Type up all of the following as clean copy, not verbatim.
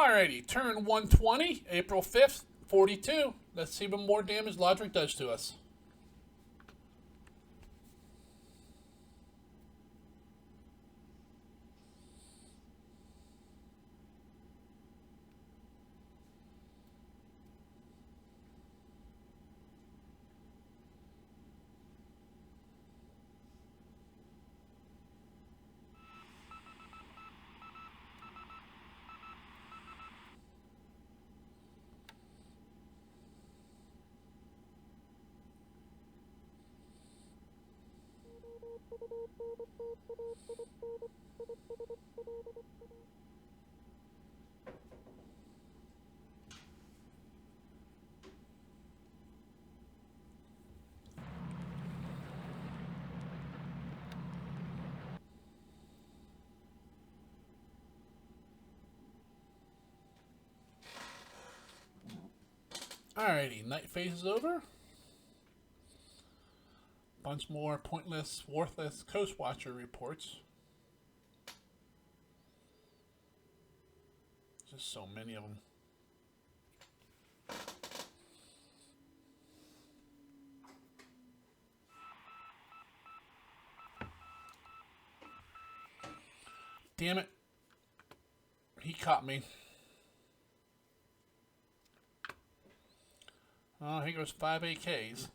Alrighty, turn 120, April 5th, 42. Let's see what more damage Lodrik does to us. Alrighty, night phase is over. Bunch more pointless, worthless Coast Watcher reports. Just so many of them. Damn it. He caught me. Oh, here goes 5 AKs.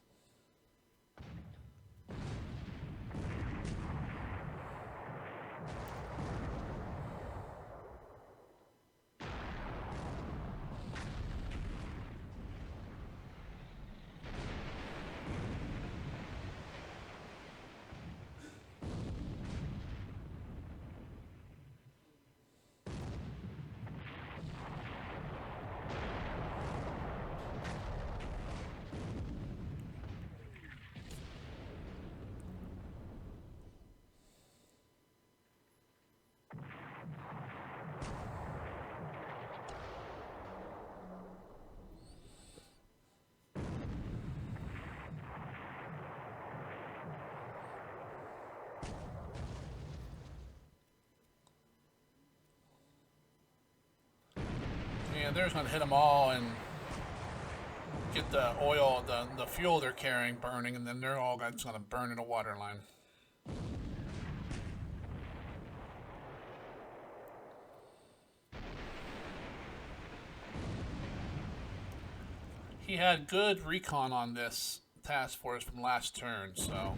Yeah, they're just gonna hit them all and get the oil, the fuel they're carrying burning, and then they're all just gonna burn in a water line. He had good recon on this task force from last turn, so.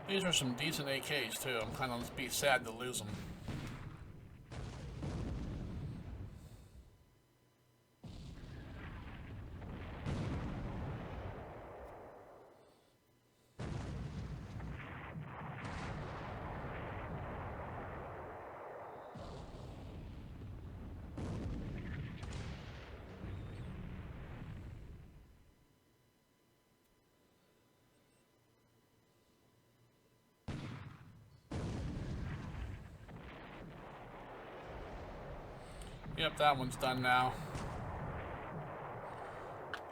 These are some decent AKs too. I'm kind of be sad to lose them. Yep, that one's done now.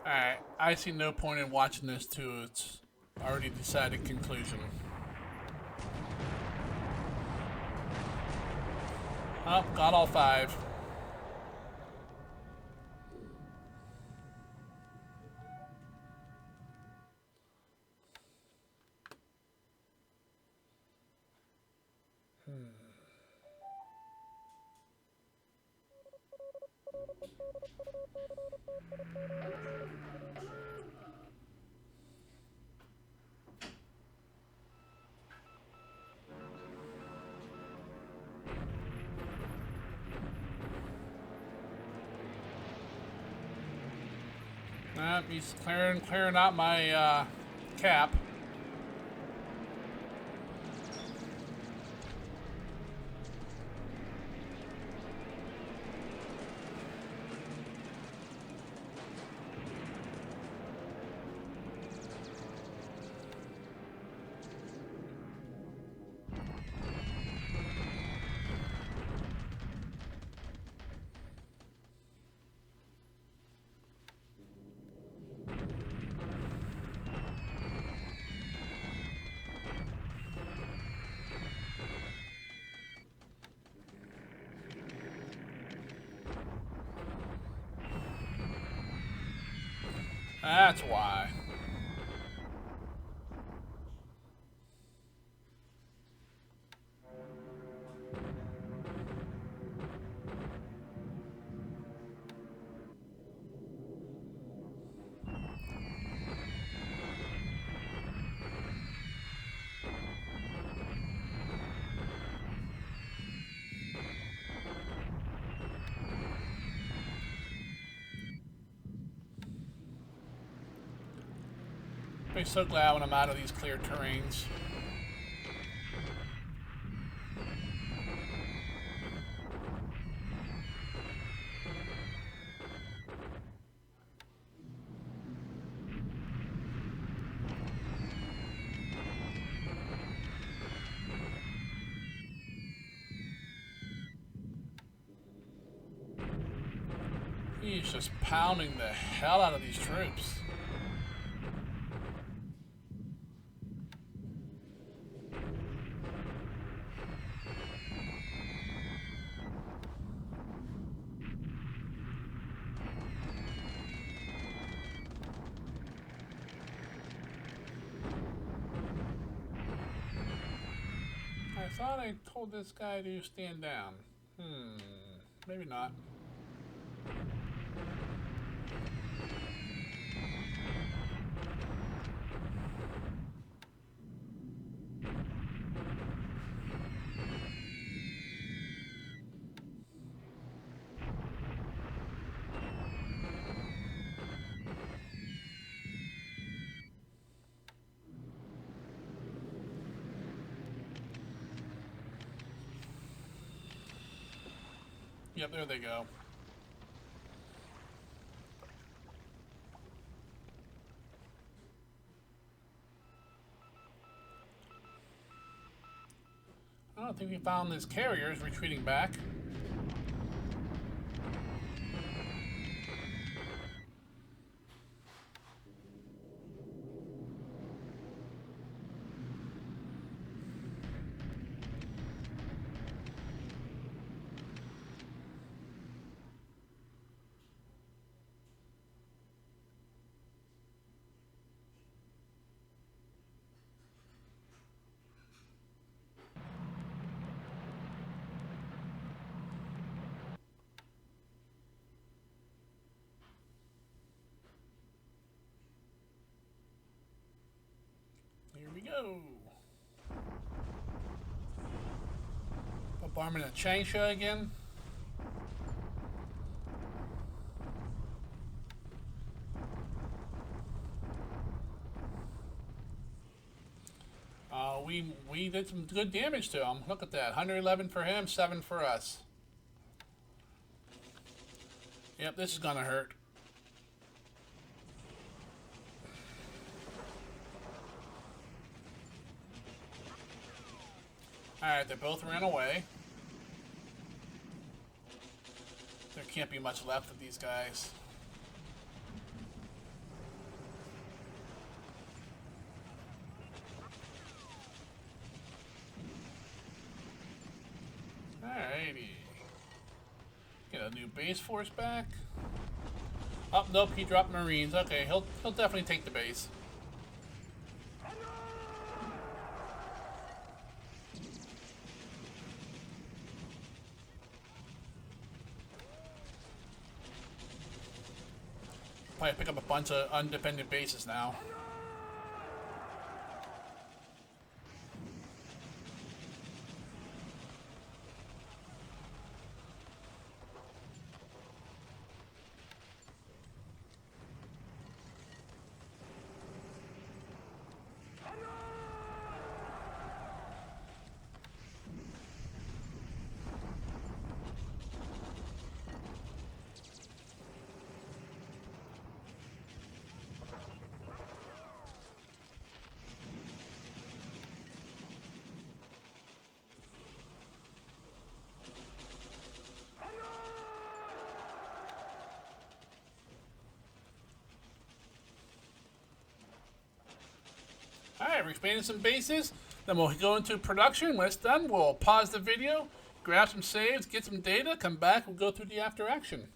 Alright, I see no point in watching this to its already decided conclusion. Oh, got all 5. He's clearing out my cap. That's why. I'm so glad when I'm out of these clear terrains. He's just pounding the hell out of these troops. I thought I told this guy to stand down. Maybe not. Yep, there they go. I don't think we found this carrier is retreating back. Here we go. Bombardment of Changsha again. We did some good damage to him. Look at that. 111 for him, 7 for us. Yep, this is gonna hurt. Alright, they both ran away. There can't be much left of these guys. Alrighty. Get a new base force back. Oh, nope, he dropped Marines. Okay, he'll definitely take the base. Probably pick up a bunch of undefended bases now. Alright, we're expanding some bases. Then we'll go into production. When it's done, we'll pause the video, grab some saves, get some data, come back, we'll go through the after action.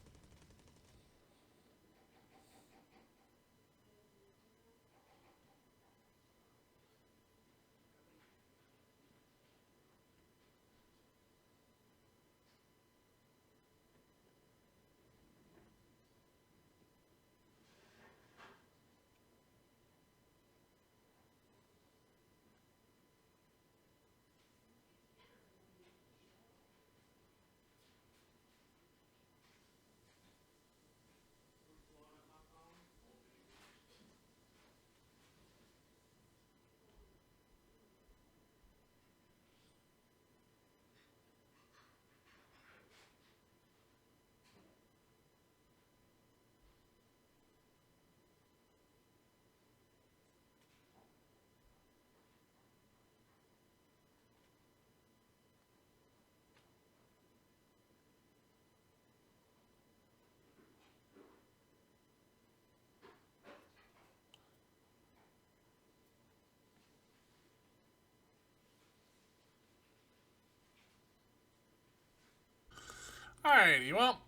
Alrighty, well,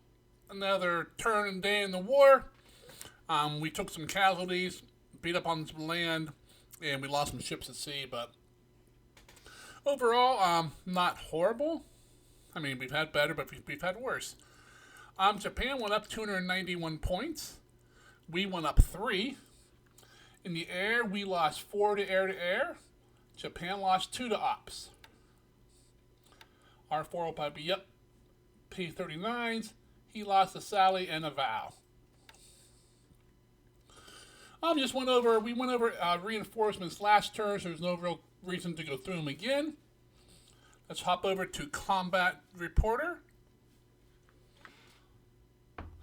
another turn and day in the war. We took some casualties, beat up on some land, and we lost some ships at sea, but overall, not horrible. I mean, we've had better, but we've had worse. Japan went up 291 points. We went up 3. In the air, we lost 4 to air to air. Japan lost 2 to ops. R4 will probably be up. P-39s. He lost a Sally and a Val. We went over reinforcements last turn, so there's no real reason to go through them again. Let's hop over to Combat Reporter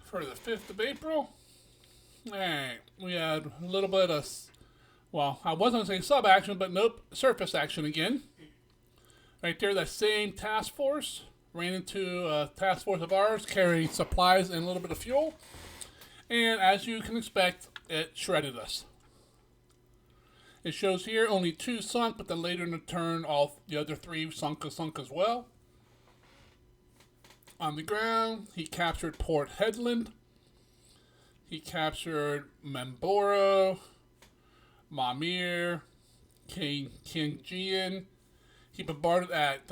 for the 5th of April. Alright, we had a little bit of, well, I was going to say sub-action, but nope, surface action again. Right there, that same task force ran into a task force of ours carrying supplies and a little bit of fuel. And as you can expect, it shredded us. It shows here only 2 sunk, but then later in the turn, all the other 3 sunk as well. On the ground, he captured Port Headland. He captured Memboro, Mamir, Kingjian. He bombarded at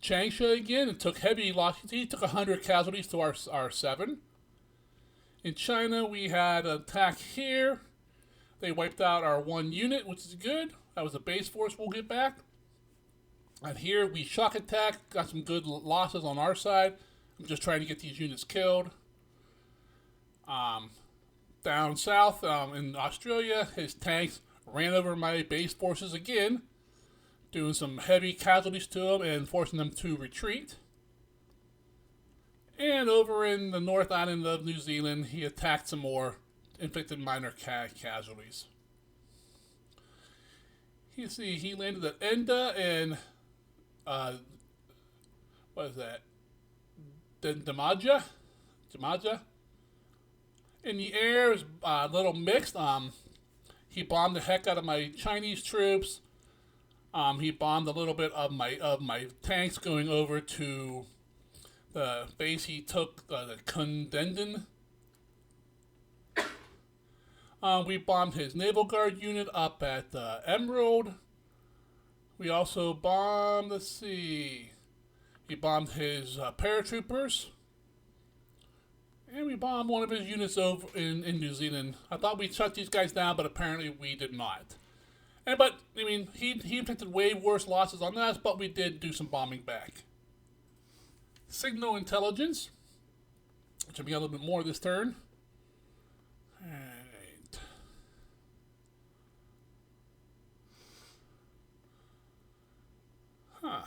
Changsha again and took heavy losses. He took 100 casualties to our 7. In China, we had an attack here. They wiped out our 1 unit, which is good. That was a base force we'll get back. And here, we shock attack, got some good losses on our side. I'm just trying to get these units killed. Down south in Australia, his tanks ran over my base forces again, doing some heavy casualties to them and forcing them to retreat. And over in the North Island of New Zealand, he attacked some more, inflicted minor casualties. You see, he landed at Enda and, what is that? Damaja? In the air, it was a little mixed. He bombed the heck out of my Chinese troops. He bombed a little bit of my tanks going over to the base he took, the Kundenden. We bombed his Naval Guard unit up at Emerald. We also bombed, he bombed his paratroopers. And we bombed one of his units over in New Zealand. I thought we'd shut these guys down, but apparently we did not. But he inflicted way worse losses on us, but we did do some bombing back. Signal intelligence, which will be a little bit more this turn. Alright. Huh.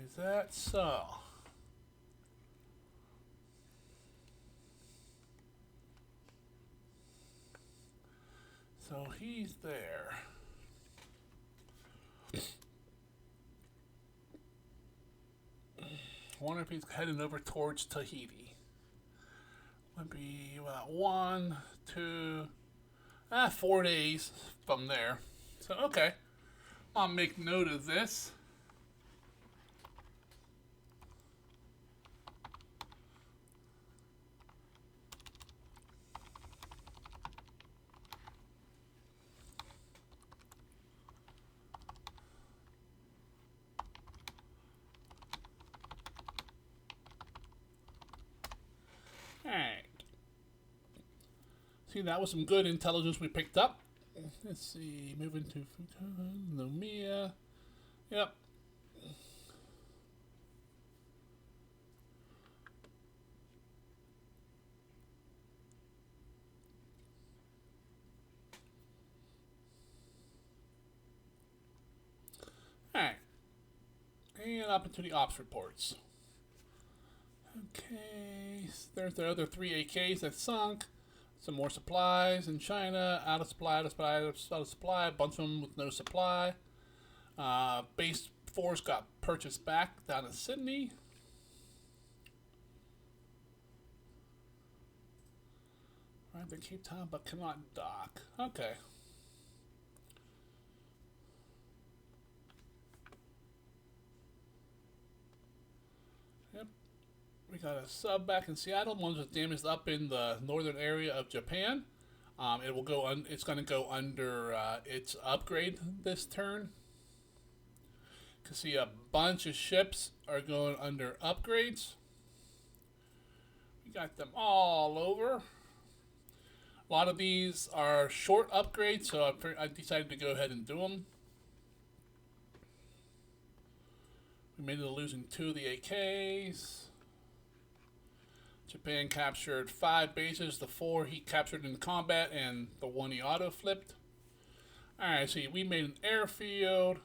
Is that so? So he's there. I wonder if he's heading over towards Tahiti. Would be about 1, 2, 4 days from there. So, okay. I'll make note of this. Alright. See, that was some good intelligence we picked up. Let's see, moving to Futon, Lumia. Yep. Alright. And up into the ops reports. Okay, there's the other 3 AKs that sunk. Some more supplies in China. Out of supply, A bunch of them with no supply. Base force got purchased back down in Sydney. Right, they Cape Town but cannot dock. Okay. We got a sub back in Seattle. One was damaged up in the northern area of Japan. It will go. It's going to go under its upgrade this turn. You can see a bunch of ships are going under upgrades. We got them all over. A lot of these are short upgrades, so I decided to go ahead and do them. We made it to losing 2 of the AKs. Japan captured 5 bases, the 4 he captured in combat, and the 1 he auto-flipped. Alright, so we made an airfield,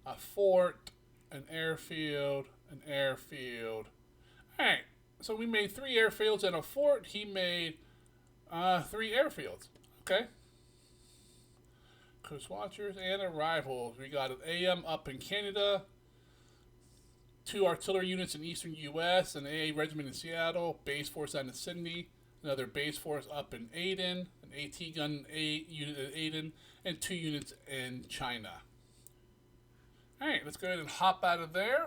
a fort, an airfield, an airfield. Alright, so we made 3 airfields and a fort. He made 3 airfields. Okay. Coast Watchers and Arrivals. We got an AM up in Canada, 2 artillery units in eastern U.S., an AA regiment in Seattle, base force out in Sydney, another base force up in Aden, an AT gun unit in Aden, and 2 units in China. Alright, let's go ahead and hop out of there.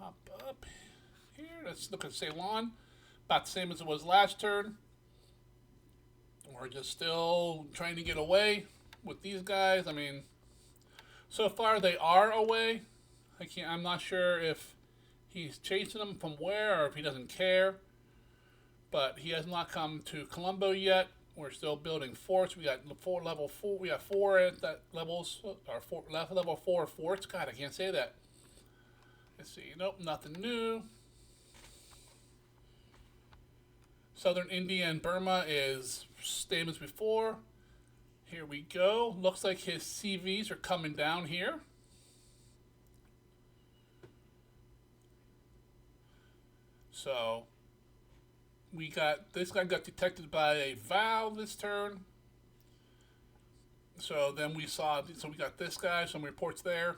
Hop up here. Let's look at Ceylon. About the same as it was last turn. We're just still trying to get away with these guys. I mean, so far they are away. I'm not sure if he's chasing them from where or if he doesn't care. But he has not come to Colombo yet. We're still building forts. We got level 4. We got 4 at that levels. Or level 4 forts. God, I can't say that. Let's see. Nope, nothing new. Southern India and Burma is same as before. Here we go. Looks like his CVs are coming down here. So this guy got detected by a valve this turn. So then we got this guy, some reports there.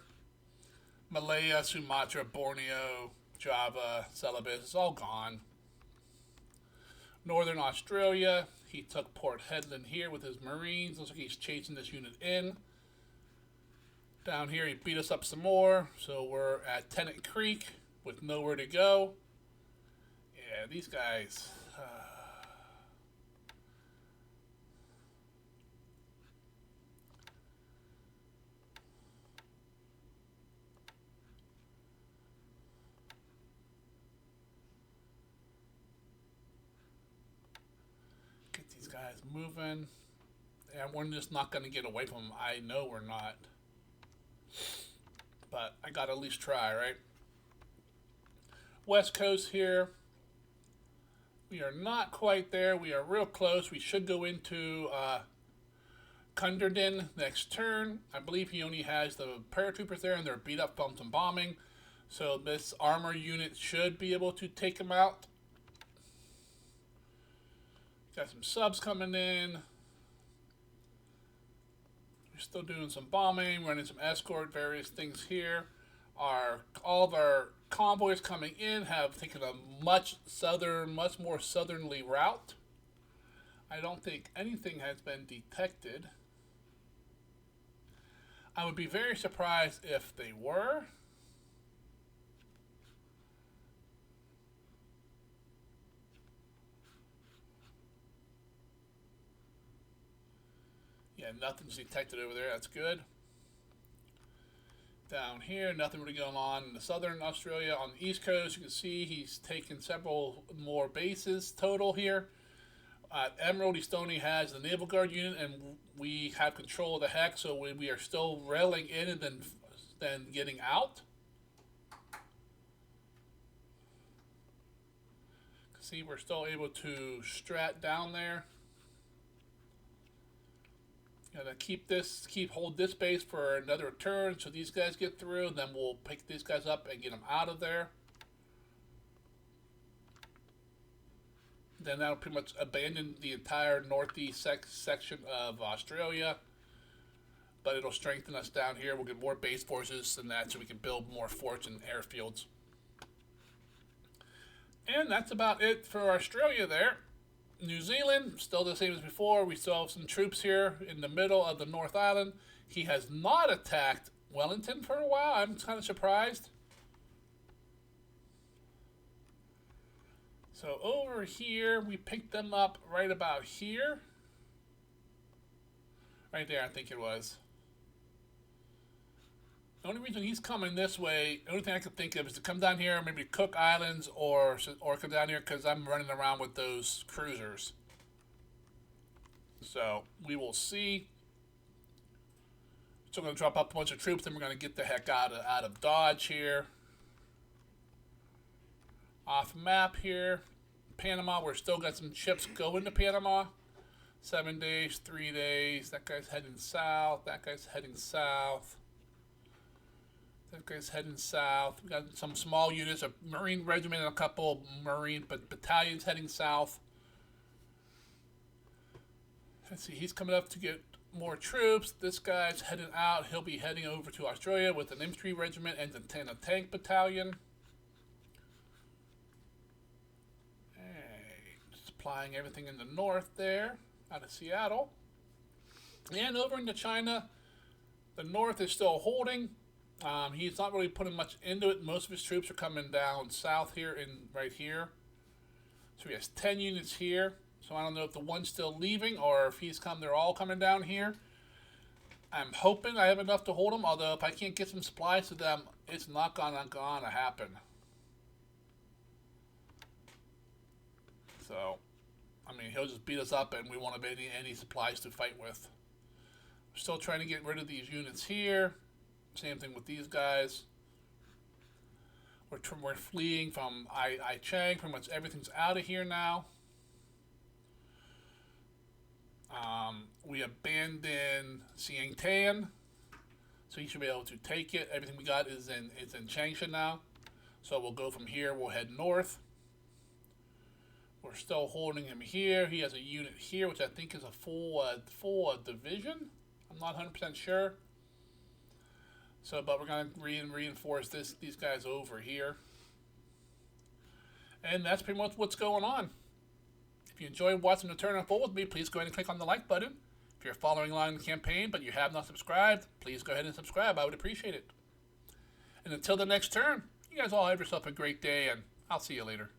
Malaya, Sumatra, Borneo, Java, Celebes, it's all gone. Northern Australia, he took Port Hedland here with his Marines. Looks like he's chasing this unit in. Down here, he beat us up some more. So we're at Tennant Creek with nowhere to go. Yeah, these guys. Guys moving, and we're just not going to get away from them. I know we're not, but I got to at least try, right? West Coast here, we are not quite there. We are real close. We should go into Cunderdin next turn. I believe he only has the paratroopers there, and they're beat up from some bombing, so this armor unit should be able to take him out. Got some subs coming in. We're still doing some bombing, running some escort, various things here. All of our convoys coming in have taken a much more southerly route. I don't think anything has been detected. I would be very surprised if they were. Yeah, nothing's detected over there. That's good. Down here, nothing really going on in the southern Australia. On the east coast, you can see he's taken several more bases total here. Emerald, he still only has the Naval Guard unit, and we have control of the hex, so we are still railing in and then getting out. See, we're still able to strat down there. Gotta hold this base for another turn so these guys get through, and then we'll pick these guys up and get them out of there. Then that'll pretty much abandon the entire northeast section of Australia. But it'll strengthen us down here. We'll get more base forces than that so we can build more forts and airfields. And that's about it for Australia there. New Zealand, still the same as before. We still have some troops here in the middle of the North Island. He has not attacked Wellington for a while. I'm kind of surprised. So over here, we picked them up right about here. Right there, I think it was. The only reason he's coming this way, the only thing I could think of is to come down here, maybe Cook Islands, or come down here because I'm running around with those cruisers. So we will see. So I'm going to drop up a bunch of troops, then we're going to get the heck out of Dodge here. Off map here. Panama, we're still got some ships going to Panama. 7 days, 3 days. That guy's heading south. That guy's heading south. That guy's heading south. We got some small units, a Marine regiment and a couple Marine battalions heading south. Let's see, he's coming up to get more troops. This guy's heading out. He'll be heading over to Australia with an infantry regiment and a tank battalion. Supplying everything in the north there, out of Seattle. And over into China, the north is still holding. He's not really putting much into it. Most of his troops are coming down south here and right here. So he has 10 units here. So I don't know if the one's still leaving or if they're all coming down here. I'm hoping I have enough to hold them, although if I can't get some supplies to them, it's not gonna happen. So, I mean, he'll just beat us up and we won't have any supplies to fight with. We're still trying to get rid of these units here. Same thing with these guys. We're fleeing from I Chang. Pretty much everything's out of here now. We abandoned Siang Tan, so he should be able to take it. Everything we got is in Changsha now. So we'll go from here. We'll head north. We're still holding him here. He has a unit here, which I think is a full division. I'm not 100% sure. So, but we're going to reinforce these guys over here. And that's pretty much what's going on. If you enjoyed watching the turn unfold with me, please go ahead and click on the like button. If you're following along in the campaign but you have not subscribed, please go ahead and subscribe. I would appreciate it. And until the next turn, you guys all have yourself a great day, and I'll see you later.